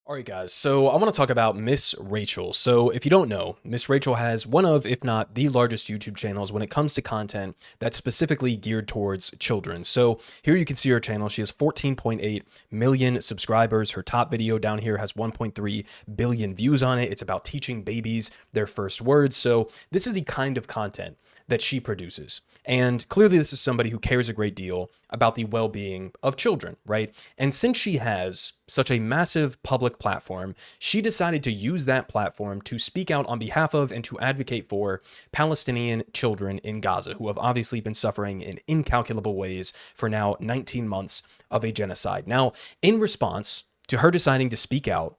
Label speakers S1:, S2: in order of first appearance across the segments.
S1: All right, guys, so I want to talk about Miss Rachel. So if you don't know, Miss Rachel has one of, if not the largest YouTube channels when it comes to content that's specifically geared towards children. So here you can see her channel. She has 14.8 million subscribers. Her top video down here has 1.3 billion views on it. It's about teaching babies their first words. So this is the kind of content that she produces. And clearly this is somebody who cares a great deal about the well-being of children, right? And since she has such a massive public platform, she decided to use that platform to speak out on behalf of and to advocate for Palestinian children in Gaza, who have obviously been suffering in incalculable ways for now 19 months of a genocide. Now, in response to her deciding to speak out,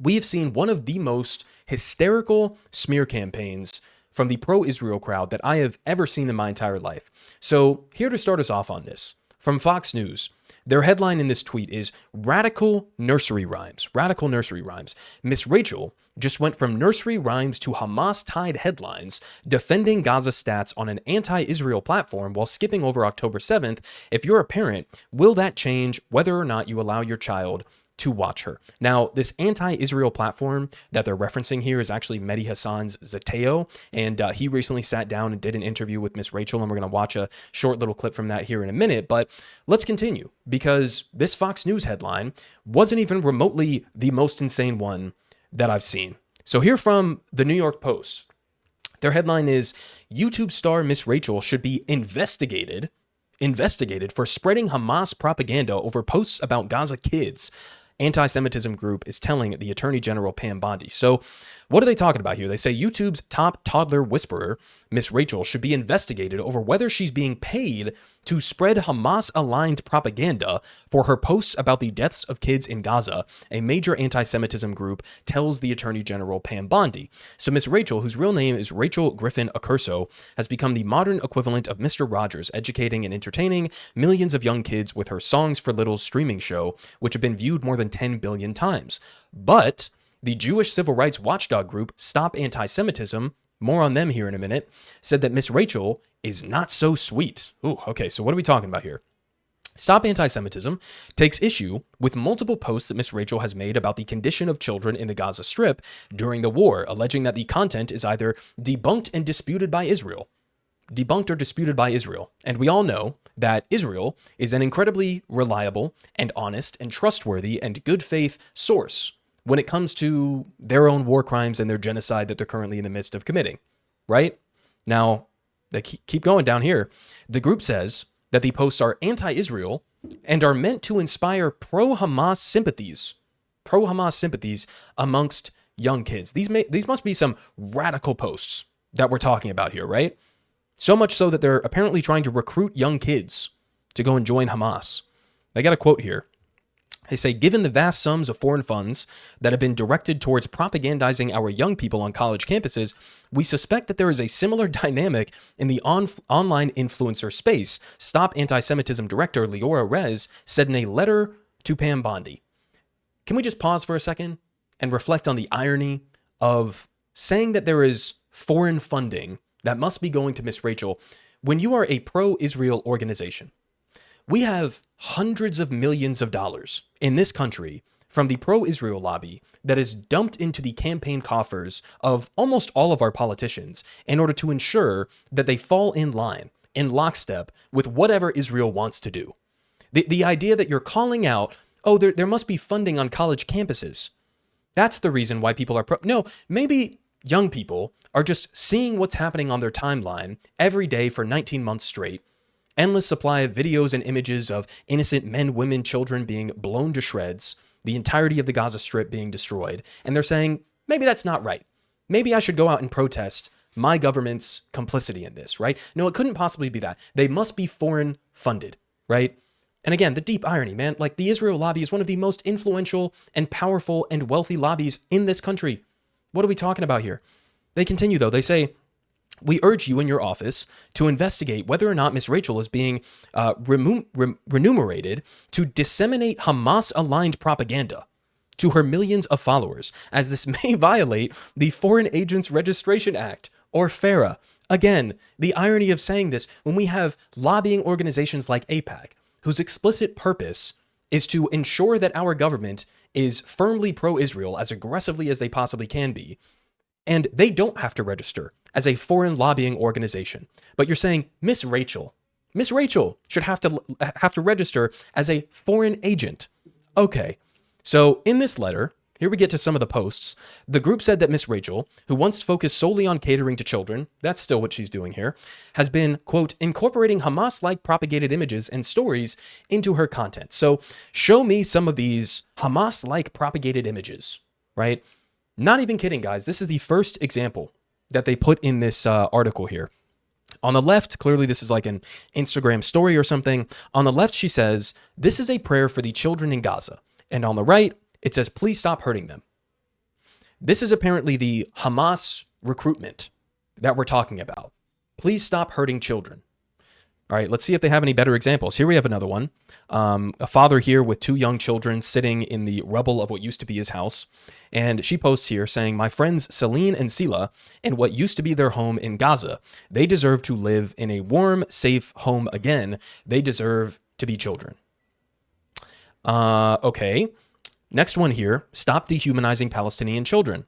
S1: we have seen one of the most hysterical smear campaigns from the pro-Israel crowd that I have ever seen in my entire life. So here to start us off on this, from Fox News, their headline in this tweet is Radical Nursery Rhymes. Radical Nursery Rhymes. Miss Rachel just went from nursery rhymes to Hamas-tied headlines, defending Gaza stats on an anti-Israel platform while skipping over October 7th. If you're a parent, will that change whether or not you allow your child to watch her? Now, this anti-Israel platform that they're referencing here is actually Medi Hassan's Zateo, and he recently sat down and did an interview with Miss Rachel, and we're going to watch a short little clip from that here in a minute. But let's continue, because this Fox News headline wasn't even remotely the most insane one that I've seen. So here from the New York Post, their headline is YouTube star Miss Rachel should be investigated for spreading Hamas propaganda over posts about Gaza kids. Antisemitism group is telling the Attorney General Pam Bondi. So what are they talking about here? They say YouTube's top toddler whisperer, Miss Rachel, should be investigated over whether she's being paid to spread Hamas-aligned propaganda for her posts about the deaths of kids in Gaza, a major anti-Semitism group tells the Attorney General Pam Bondi. So Miss Rachel, whose real name is Rachel Griffin Accurso, has become the modern equivalent of Mr. Rogers, educating and entertaining millions of young kids with her Songs for Littles streaming show, which have been viewed more than 10 billion times. But the Jewish civil rights watchdog group Stop Antisemitism, more on them here in a minute, said that Miss Rachel is not so sweet. Ooh, okay, so what are we talking about here? Stop Antisemitism takes issue with multiple posts that Miss Rachel has made about the condition of children in the Gaza Strip during the war, alleging that the content is either debunked and disputed by Israel. Debunked or disputed by Israel. And we all know that Israel is an incredibly reliable and honest and trustworthy and good faith source when it comes to their own war crimes and their genocide that they're currently in the midst of committing, right? Now, they keep going down here. The group says that the posts are anti-Israel and are meant to inspire pro-Hamas sympathies amongst young kids. These must be some radical posts that we're talking about here, right? So much so that they're apparently trying to recruit young kids to go and join Hamas. They got a quote here. They say, given the vast sums of foreign funds that have been directed towards propagandizing our young people on college campuses, we suspect that there is a similar dynamic in the online influencer space, Stop Antisemitism director Leora Rez said in a letter to Pam Bondi. Can we just pause for a second and reflect on the irony of saying that there is foreign funding that must be going to Miss Rachel when you are a pro-Israel organization? We have hundreds of millions of dollars in this country from the pro-Israel lobby that is dumped into the campaign coffers of almost all of our politicians in order to ensure that they fall in line, in lockstep with whatever Israel wants to do. The idea that you're calling out, oh, there must be funding on college campuses. That's the reason why people are no, maybe young people are just seeing what's happening on their timeline every day for 19 months straight. Endless supply of videos and images of innocent men, women, children being blown to shreds, the entirety of the Gaza Strip being destroyed. And they're saying, maybe that's not right. Maybe I should go out and protest my government's complicity in this, right? No, it couldn't possibly be that. They must be foreign funded, right? And again, the deep irony, man, like the Israel lobby is one of the most influential and powerful and wealthy lobbies in this country. What are we talking about here? They continue, though. They say, we urge you in your office to investigate whether or not Miss Rachel is being remunerated to disseminate Hamas-aligned propaganda to her millions of followers, as this may violate the Foreign Agents Registration Act, or FARA. Again, the irony of saying this when we have lobbying organizations like AIPAC, whose explicit purpose is to ensure that our government is firmly pro-Israel, as aggressively as they possibly can be, and they don't have to register as a foreign lobbying organization. But you're saying Miss Rachel should have to register as a foreign agent. Okay, so in this letter, here we get to some of the posts. The group said that Miss Rachel, who once focused solely on catering to children, that's still what she's doing here, has been, quote, incorporating Hamas-like propagated images and stories into her content. So show me some of these Hamas-like propagated images, right? Not even kidding, guys. This is the first example that they put in this article here. On the left, clearly this is like an Instagram story or something. On the left, she says, this is a prayer for the children in Gaza. And on the right, it says, please stop hurting them. This is apparently the Hamas recruitment that we're talking about. Please stop hurting children. All right, let's see if they have any better examples. Here we have another one. A father here with 2 young children sitting in the rubble of what used to be his house. And she posts here saying, my friends Celine and Sila in what used to be their home in Gaza. They deserve to live in a warm, safe home again. They deserve to be children. Okay. Next one here, stop dehumanizing Palestinian children.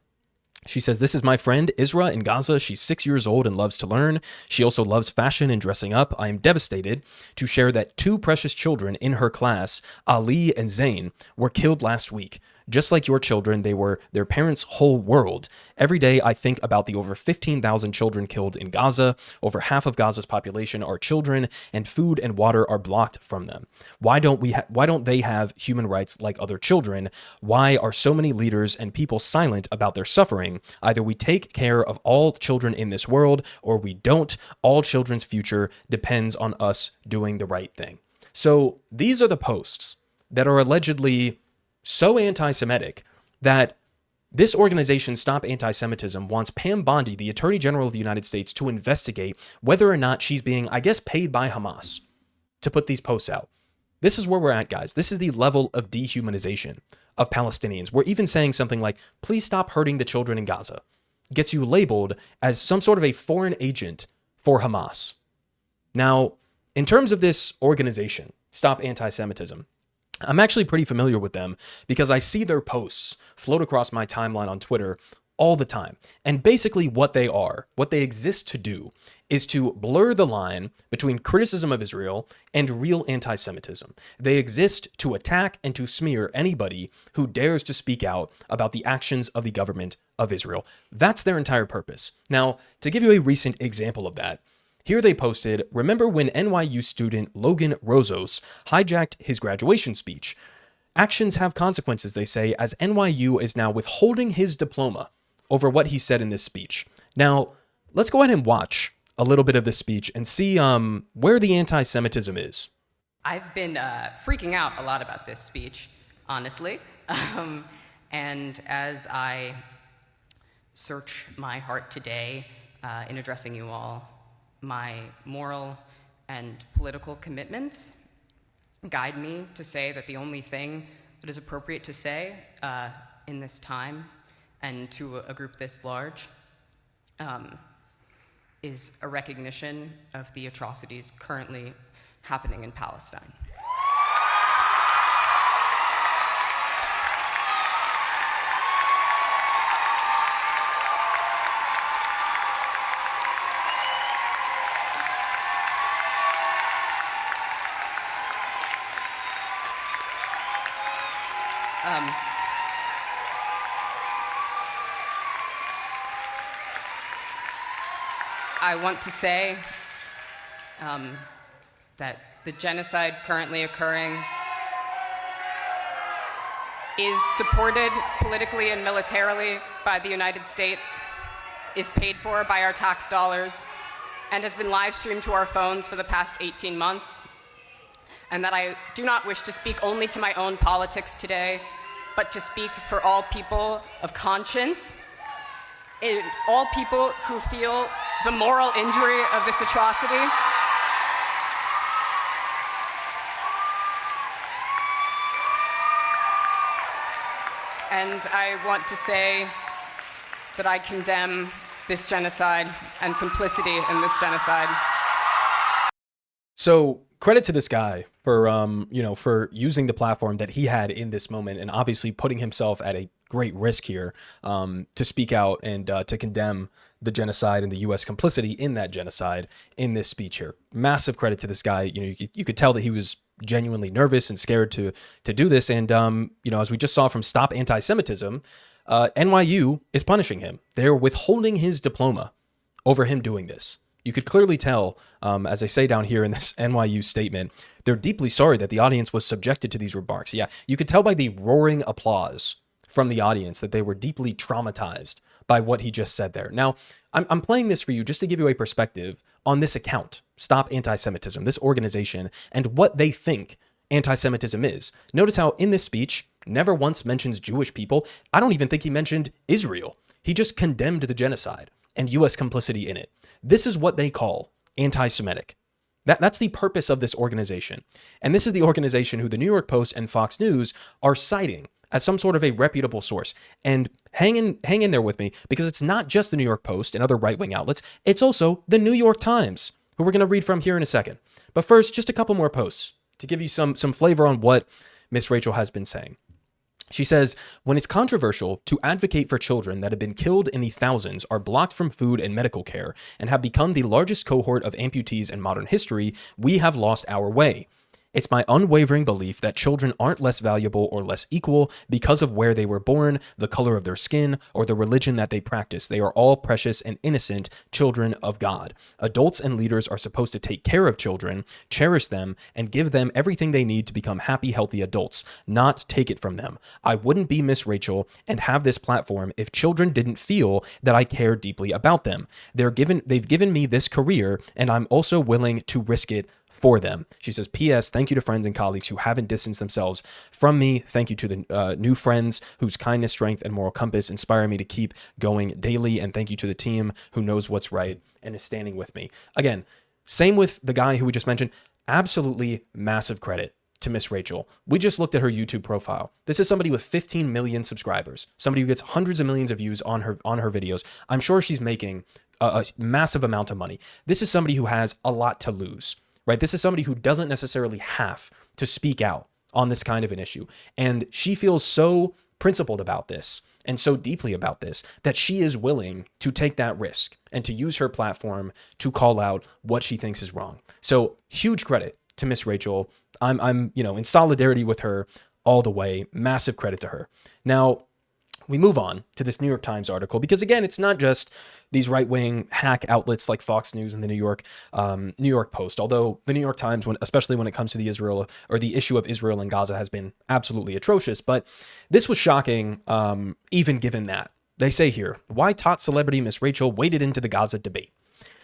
S1: She says, this is my friend Isra in Gaza. She's 6 years old and loves to learn. She also loves fashion and dressing up. I am devastated to share that 2 precious children in her class, Ali and Zayn, were killed last week. Just like your children, they were their parents' whole world. Every day I think about the over 15,000 children killed in Gaza. Over half of Gaza's population are children, and food and water are blocked from them. Why don't they have human rights like other children? Why are so many leaders and people silent about their suffering? Either we take care of all children in this world, or we don't. All children's future depends on us doing the right thing. So these are the posts that are allegedly so anti-Semitic that this organization, Stop Antisemitism, wants Pam Bondi, the Attorney General of the United States, to investigate whether or not she's being, I guess, paid by Hamas to put these posts out. This is where we're at, guys. This is the level of dehumanization of Palestinians. We're even saying something like, please stop hurting the children in Gaza. Gets you labeled as some sort of a foreign agent for Hamas. Now, in terms of this organization, Stop Antisemitism, I'm actually pretty familiar with them because I see their posts float across my timeline on Twitter all the time. And basically what they exist to do is to blur the line between criticism of Israel and real anti-Semitism. They exist to attack and to smear anybody who dares to speak out about the actions of the government of Israel. That's their entire purpose. Now, to give you a recent example of that, here they posted, remember when NYU student Logan Rozos hijacked his graduation speech? Actions have consequences, they say, as NYU is now withholding his diploma over what he said in this speech. Now, let's go ahead and watch a little bit of this speech and see where the anti-Semitism is.
S2: I've been freaking out a lot about this speech, honestly. And as I search my heart today in addressing you all, my moral and political commitments guide me to say that the only thing that is appropriate to say in this time and to a group this large is a recognition of the atrocities currently happening in Palestine. I want to say that the genocide currently occurring is supported politically and militarily by the United States, is paid for by our tax dollars, and has been live streamed to our phones for the past 18 months, and that I do not wish to speak only to my own politics today, but to speak for all people of conscience, and all people who feel the moral injury of this atrocity. And I want to say that I condemn this genocide and complicity in this genocide.
S1: So credit to this guy for, for using the platform that he had in this moment and obviously putting himself at a great risk here to speak out and to condemn the genocide and the U.S. complicity in that genocide in this speech here. Massive credit to this guy. You could tell that he was genuinely nervous and scared to do this. And, as we just saw from Stop Antisemitism, NYU is punishing him. They're withholding his diploma over him doing this. You could clearly tell, as I say down here in this NYU statement, they're deeply sorry that the audience was subjected to these remarks. Yeah, you could tell by the roaring applause from the audience that they were deeply traumatized by what he just said there. Now, I'm playing this for you just to give you a perspective on this account, Stop Antisemitism, this organization, and what they think anti-Semitism is. Notice how in this speech, never once mentions Jewish people. I don't even think he mentioned Israel. He just condemned the genocide and U.S. complicity in it. This is what they call anti-Semitic. That's the purpose of this organization. And this is the organization who the New York Post and Fox News are citing as some sort of a reputable source. And hang in there with me, because it's not just the New York Post and other right-wing outlets. It's also the New York Times, who we're going to read from here in a second. But first, just a couple more posts to give you some flavor on what Miss Rachel has been saying. She says, when it's controversial to advocate for children that have been killed in the thousands, are blocked from food and medical care, and have become the largest cohort of amputees in modern history, we have lost our way. It's my unwavering belief that children aren't less valuable or less equal because of where they were born, the color of their skin, or the religion that they practice. They are all precious and innocent children of God. Adults and leaders are supposed to take care of children, cherish them, and give them everything they need to become happy, healthy adults, not take it from them. I wouldn't be Miss Rachel and have this platform if children didn't feel that I care deeply about them. They've given me this career, and I'm also willing to risk it for them. She says, P.S. Thank you to friends and colleagues who haven't distanced themselves from me. Thank you to the new friends whose kindness, strength, and moral compass inspire me to keep going daily. And thank you to the team who knows what's right and is standing with me. Again, same with the guy who we just mentioned. Absolutely massive credit to Miss Rachel. We just looked at her YouTube profile. This is somebody with 15 million subscribers, somebody who gets hundreds of millions of views on her videos. I'm sure she's making a massive amount of money. This is somebody who has a lot to lose. Right? This is somebody who doesn't necessarily have to speak out on this kind of an issue. And she feels so principled about this and so deeply about this that she is willing to take that risk and to use her platform to call out what she thinks is wrong. So huge credit to Miss Rachel. I'm in solidarity with her all the way. Massive credit to her. Now, we move on to this New York Times article because, again, it's not just these right-wing hack outlets like Fox News and the New York Post, although the New York Times, especially when it comes to the issue of Israel and Gaza, has been absolutely atrocious. But this was shocking, even given that. They say here, why tot celebrity Miss Rachel waded into the Gaza debate.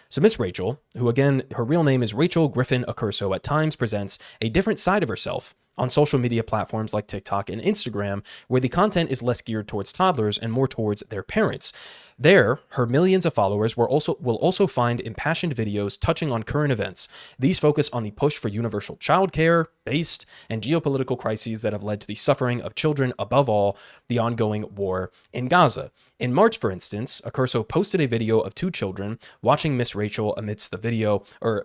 S1: So Miss Rachel, who again, her real name is Rachel Griffin Accurso, at times presents a different side of herself on social media platforms like TikTok and Instagram, where the content is less geared towards toddlers and more towards their parents. There, her millions of followers will also find impassioned videos touching on current events. These focus on the push for universal childcare, based and geopolitical crises that have led to the suffering of children, above all, the ongoing war in Gaza. In March, for instance, Accurso posted a video of two children watching Miss Rachel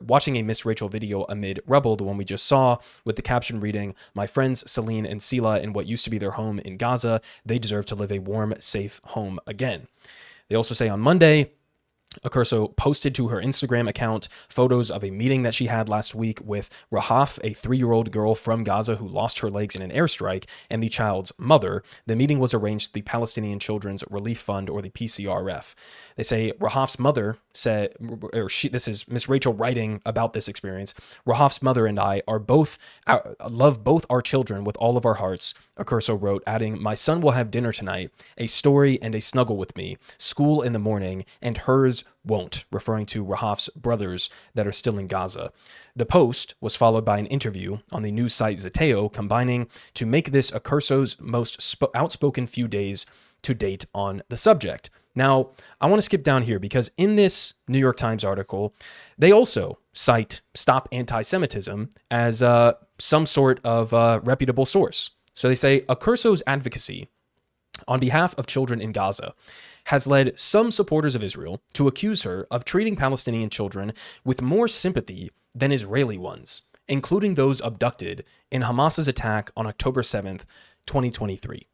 S1: watching a Miss Rachel video amid rubble, the one we just saw, with the caption reading, "My friends Celine and Sila in what used to be their home in Gaza, they deserve to live a warm, safe home again." They also say on Monday, Accurso posted to her Instagram account photos of a meeting that she had last week with Rahaf, a 3-year-old girl from Gaza who lost her legs in an airstrike, and the child's mother. The meeting was arranged through the Palestinian Children's Relief Fund, or the PCRF. They say Rahaf's mother said, this is Miss Rachel writing about this experience. Rahaf's mother and I love both our children with all of our hearts, Accurso wrote, adding, "My son will have dinner tonight, a story and a snuggle with me, school in the morning, and hers won't," referring to Rahaf's brothers that are still in Gaza. The post was followed by an interview on the news site Zeteo, combining to make this Accurso's most outspoken few days to date on the subject. Now, I want to skip down here because in this New York Times article, they also cite Stop Antisemitism as some sort of reputable source. So they say Accurso's advocacy on behalf of children in Gaza has led some supporters of Israel to accuse her of treating Palestinian children with more sympathy than Israeli ones, including those abducted in Hamas's attack on October 7th, 2023.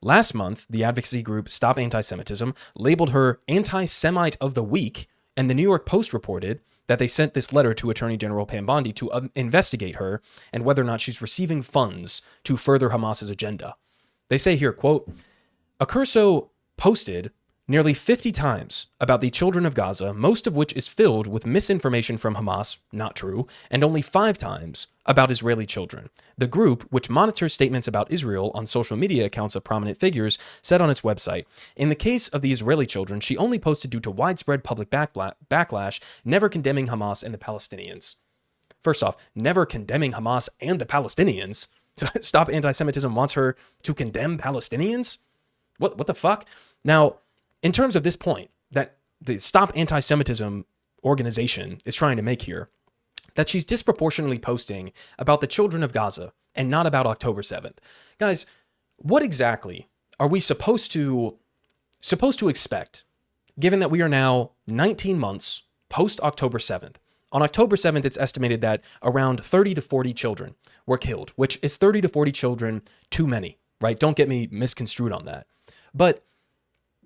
S1: Last month, the advocacy group Stop Antisemitism labeled her Anti-Semite of the Week, and the New York Post reported that they sent this letter to Attorney General Pam Bondi to investigate her and whether or not she's receiving funds to further Hamas's agenda. They say here, quote, Accurso posted nearly 50 times about the children of Gaza, most of which is filled with misinformation from Hamas, not true, and only 5 times about Israeli children. The group, which monitors statements about Israel on social media accounts of prominent figures, said on its website, in the case of the Israeli children, she only posted due to widespread public backlash, never condemning Hamas and the Palestinians. First off, never condemning Hamas and the Palestinians. Stop Antisemitism wants her to condemn Palestinians? What the fuck? Now, in terms of this point that the Stop Antisemitism organization is trying to make here, that she's disproportionately posting about the children of Gaza and not about October 7th. Guys, what exactly are we supposed to expect, given that we are now 19 months post October 7th? On October 7th, it's estimated that around 30 to 40 children were killed, which is 30 to 40 children too many, right? Don't get me misconstrued on that. But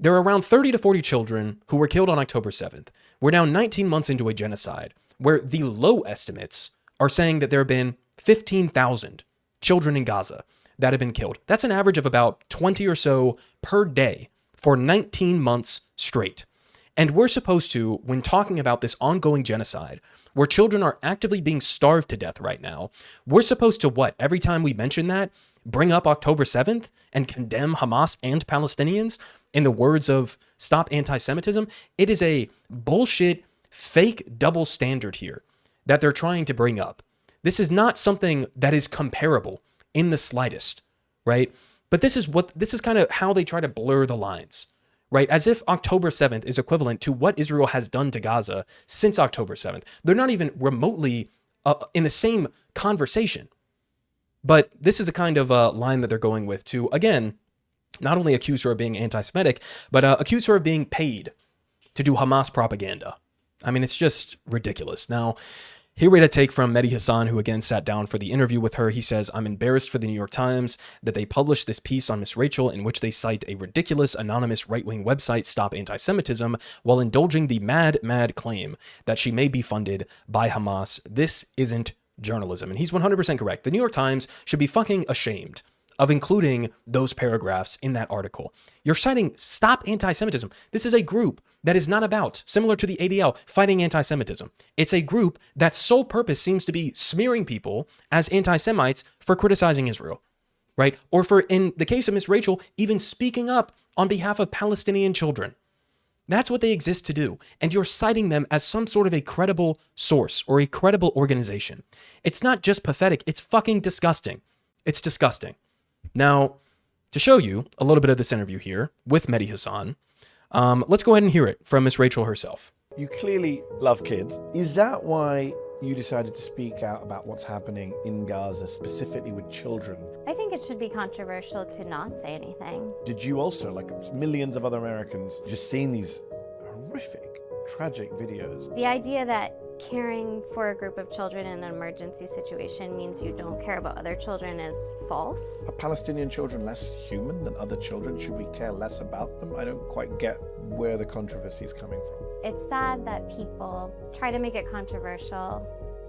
S1: there are around 30 to 40 children who were killed on October 7th. We're now 19 months into a genocide where the low estimates are saying that there have been 15,000 children in Gaza that have been killed. That's an average of about 20 or so per day for 19 months straight. And we're supposed to, when talking about this ongoing genocide, where children are actively being starved to death right now, we're supposed to what? Every time we mention that, bring up October 7th and condemn Hamas and Palestinians? In the words of Stop Antisemitism, it is a bullshit, fake double standard here that they're trying to bring up. This is not something that is comparable in the slightest, right? But this is kind of how they try to blur the lines, right? As if October 7th is equivalent to what Israel has done to Gaza since October 7th. They're not even remotely in the same conversation. But this is a kind of line that they're going with to, again, not only accuse her of being anti-Semitic, but accuse her of being paid to do Hamas propaganda. I mean, it's just ridiculous. Now, here we had a take from Medi Hassan, who again sat down for the interview with her. He says, I'm embarrassed for the New York Times that they published this piece on Miss Rachel in which they cite a ridiculous anonymous right-wing website, Stop Antisemitism, while indulging the mad claim that she may be funded by Hamas. This isn't journalism. And he's 100% correct. The New York Times should be fucking ashamed of including those paragraphs in that article. You're citing Stop Antisemitism. This is a group that is not about, similar to the ADL, fighting anti-Semitism. It's a group that sole purpose seems to be smearing people as anti-Semites for criticizing Israel, right? Or for, in the case of Miss Rachel, even speaking up on behalf of Palestinian children. That's what they exist to do. And you're citing them as some sort of a credible source or a credible organization. It's not just pathetic. It's fucking disgusting. It's disgusting. Now, to show you a little bit of this interview here with Medi Hassan, let's go ahead and hear it from Miss Rachel herself.
S3: You clearly love kids. Is that why you decided to speak out about what's happening in Gaza, specifically with children?
S4: I think it should be controversial to not say anything.
S3: Did you also, like millions of other Americans, just seeing these horrific, tragic videos?
S4: The idea that caring for a group of children in an emergency situation means you don't care about other children is false.
S3: Are Palestinian children less human than other children? Should we care less about them? I don't quite get where the controversy is coming from.
S4: It's sad that people try to make it controversial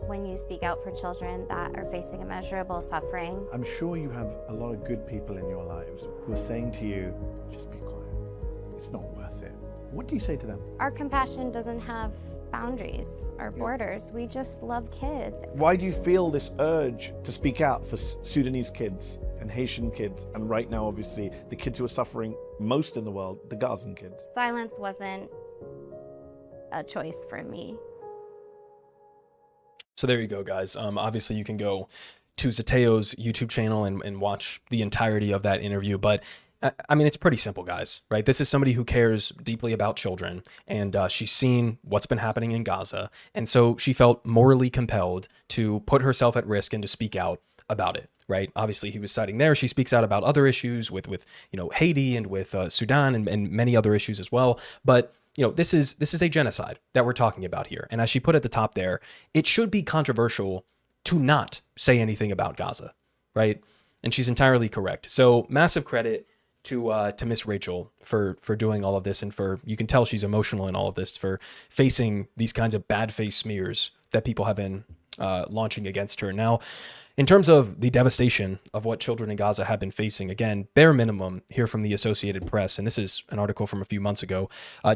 S4: when you speak out for children that are facing immeasurable suffering.
S3: I'm sure you have a lot of good people in your lives who are saying to you, just be quiet. It's not worth it. What do you say to them?
S4: Our compassion doesn't have boundaries or borders. We just love kids.
S3: Why do you feel this urge to speak out for Sudanese kids and Haitian kids, and right now, obviously, the kids who are suffering most in the world, the Gazan kids?
S4: Silence wasn't a choice for me.
S1: So there you go, guys. Obviously, you can go to Zateo's YouTube channel and watch the entirety of that interview. But I mean, it's pretty simple, guys, right? This is somebody who cares deeply about children, and she's seen what's been happening in Gaza. And so she felt morally compelled to put herself at risk and to speak out about it, right? Obviously, he was citing there. She speaks out about other issues with Haiti and with Sudan and many other issues as well. But this is a genocide that we're talking about here. And as she put at the top there, it should be controversial to not say anything about Gaza, right? And she's entirely correct. So massive credit to Miss Rachel for doing all of this, and for, you can tell she's emotional in all of this, for facing these kinds of bad face smears that people have been launching against her. Now, in terms of the devastation of what children in Gaza have been facing, again, bare minimum here from the Associated Press, and this is an article from a few months ago,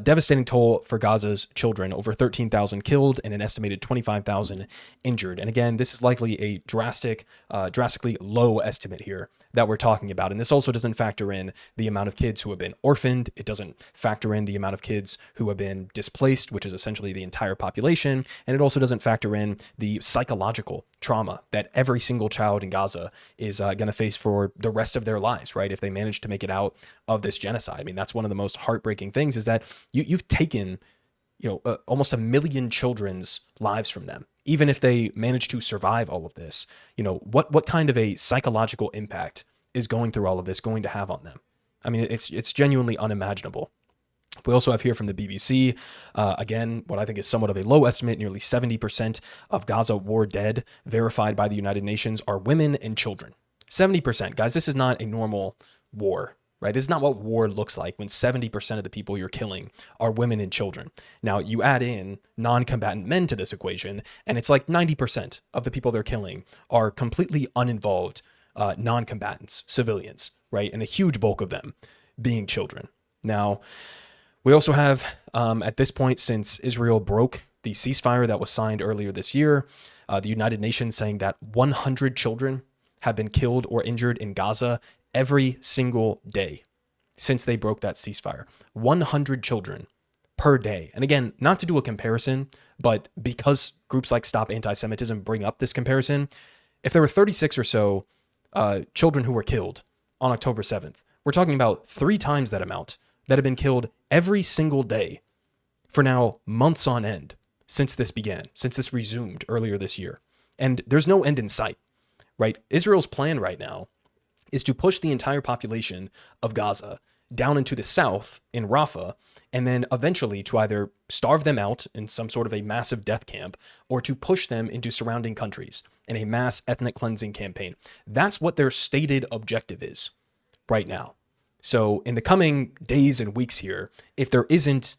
S1: devastating toll for Gaza's children, over 13,000 killed and an estimated 25,000 injured. And again, this is likely a drastically low estimate here that we're talking about. And this also doesn't factor in the amount of kids who have been orphaned. It doesn't factor in the amount of kids who have been displaced, which is essentially the entire population. And it also doesn't factor in the psychological trauma that every single child in Gaza is going to face for the rest of their lives, right? If they manage to make it out of this genocide. I mean, that's one of the most heartbreaking things, is that you've taken, almost 1 million children's lives from them. Even if they manage to survive all of this, what kind of a psychological impact is going through all of this going to have on them? I mean, it's genuinely unimaginable. We also have here from the BBC, again, what I think is somewhat of a low estimate, nearly 70% of Gaza war dead verified by the United Nations are women and children. 70%. Guys, this is not a normal war, right? This is not what war looks like when 70% of the people you're killing are women and children. Now, you add in non-combatant men to this equation, and it's like 90% of the people they're killing are completely uninvolved non-combatants, civilians, right? And a huge bulk of them being children. Now, we also have, at this point, since Israel broke the ceasefire that was signed earlier this year, the United Nations saying that 100 children have been killed or injured in Gaza every single day since they broke that ceasefire. 100 children per day. And again, not to do a comparison, but because groups like Stop Antisemitism bring up this comparison, if there were 36 or so children who were killed on October 7th, we're talking about 3 times that amount that have been killed every single day for now months on end since this began, since this resumed earlier this year. And there's no end in sight, right? Israel's plan right now is to push the entire population of Gaza down into the south in Rafah, and then eventually to either starve them out in some sort of a massive death camp, or to push them into surrounding countries in a mass ethnic cleansing campaign. That's what their stated objective is right now. So in the coming days and weeks here, if there isn't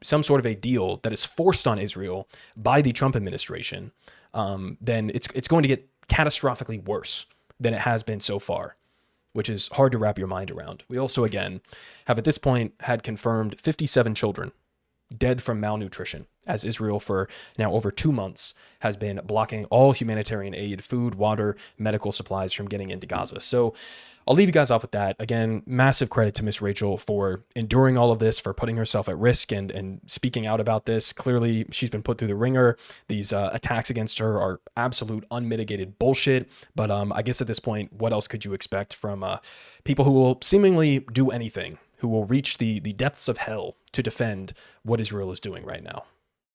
S1: some sort of a deal that is forced on Israel by the Trump administration, then it's going to get catastrophically worse than it has been so far, which is hard to wrap your mind around. We also, again, have at this point had confirmed 57 children dead from malnutrition, as Israel for now over 2 months has been blocking all humanitarian aid, food, water, medical supplies from getting into Gaza. So I'll leave you guys off with that. Again, massive credit to Miss Rachel for enduring all of this, for putting herself at risk and speaking out about this. Clearly, she's been put through the ringer. These attacks against her are absolute unmitigated bullshit. But I guess at this point, what else could you expect from people who will seemingly do anything, who will reach the depths of hell to defend what Israel is doing right now?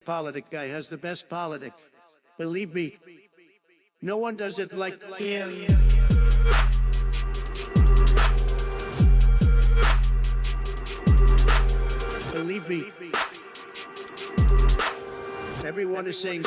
S5: Politic guy has the best politic. Believe me, no one does it like him. Believe me, everyone is saying